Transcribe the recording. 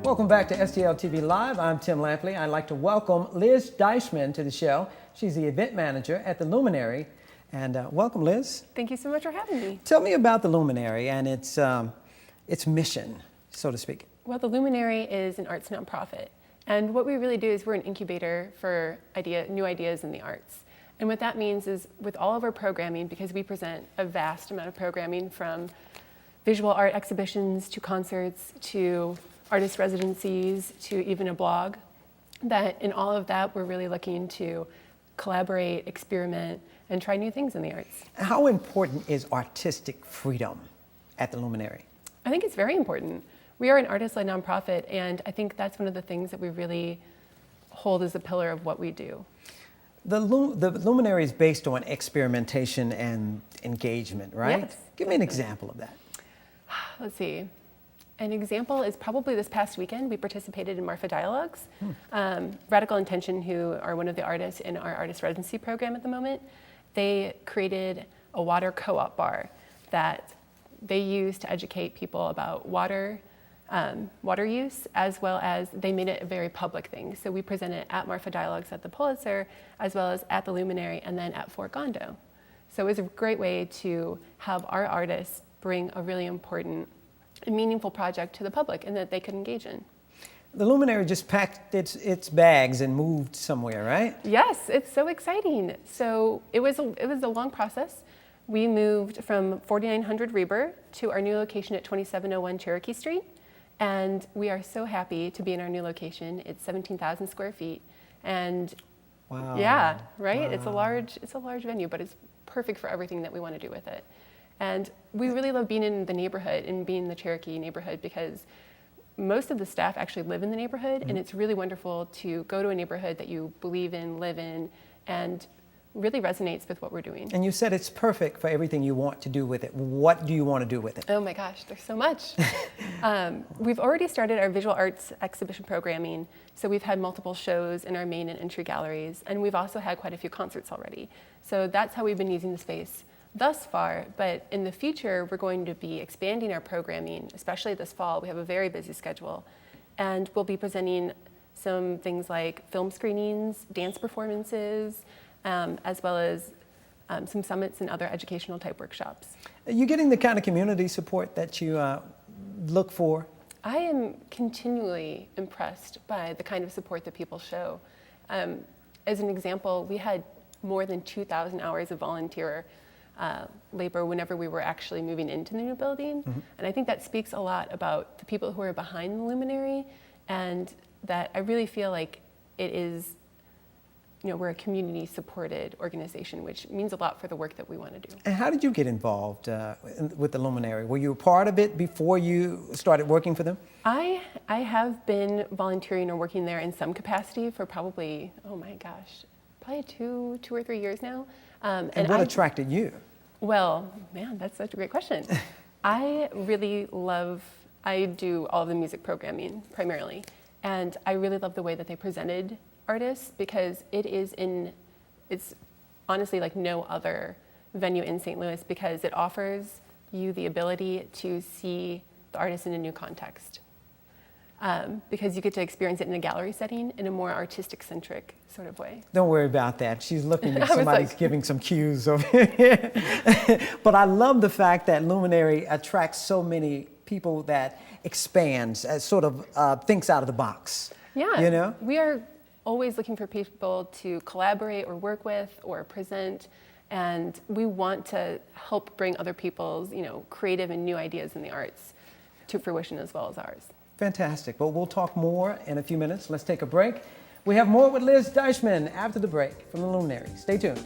Welcome back to STL TV Live. I'm Tim Lampley. I'd like to welcome Liz Deichmann to the show. She's the event manager at the Luminary. And welcome, Liz. Thank you so much for having me. Tell me about the Luminary and its mission, so to speak. Well, the Luminary is an arts nonprofit. And what we really do is we're an incubator for new ideas in the arts. And what that means is with all of our programming, because we present a vast amount of programming from visual art exhibitions to concerts to artist residencies to even a blog, that in all of that we're really looking to collaborate, experiment, and try new things in the arts. How important is artistic freedom at the Luminary? I think it's very important. We are an artist-led nonprofit, and I think that's one of the things that we really hold as a pillar of what we do. The Luminary is based on experimentation and engagement, right? Yes. Give me an example of that. Let's see. An example is probably this past weekend, we participated in Marfa Dialogues. Radical Intention, who are one of the artists in our artist residency program at the moment, they created a water co-op bar that they use to educate people about water use, as well as they made it a very public thing. So we presented at Marfa Dialogues at the Pulitzer, as well as at the Luminary, and then at Fort Gondo. So it was a great way to have our artists bring a really important and meaningful project to the public and that they could engage in. The Luminary just packed its bags and moved somewhere, right? Yes, it's so exciting. So it was a long process. We moved from 4900 Reber to our new location at 2701 Cherokee Street. And we are so happy to be in our new location. It's 17,000 square feet. And wow. Yeah, right? Wow. It's a large venue, but it's perfect for everything that we want to do with it. And we really love being in the neighborhood and being in the Cherokee neighborhood because most of the staff actually live in the neighborhood, and it's really wonderful to go to a neighborhood that you believe in, live in, and really resonates with what we're doing. And you said it's perfect for everything you want to do with it. What do you want to do with it? Oh my gosh, there's so much. We've already started our visual arts exhibition programming, so we've had multiple shows in our main and entry galleries, and we've also had quite a few concerts already. So that's how we've been using the space thus far, but in the future, we're going to be expanding our programming, especially this fall. We have a very busy schedule, and we'll be presenting some things like film screenings, dance performances, as well as some summits and other educational type workshops. Are you getting the kind of community support that you look for? I am continually impressed by the kind of support that people show. As an example, we had more than 2,000 hours of volunteer labor whenever we were actually moving into the new building. And I think that speaks a lot about the people who are behind the Luminary, and that I really feel like it is, we're a community supported organization, which means a lot for the work that we want to do. And how did you get involved with the Luminary? Were you a part of it before you started working for them? I have been volunteering or working there in some capacity for probably, oh my gosh, probably two or 3 years now. And what attracted you? Well, man, that's such a great question. I do all of the music programming primarily, and I really love the way that they presented artists because it's honestly like no other venue in St. Louis because it offers you the ability to see the artist in a new context. Because you get to experience it in a gallery setting in a more artistic-centric sort of way. Don't worry about that. She's looking at somebody's giving some cues over here. But I love the fact that Luminary attracts so many people that expands, sort of thinks out of the box. Yeah, we are always looking for people to collaborate or work with or present, and we want to help bring other people's, creative and new ideas in the arts to fruition as well as ours. Fantastic. Well, we'll talk more in a few minutes. Let's take a break. We have more with Liz Deichmann after the break from the Luminary. Stay tuned.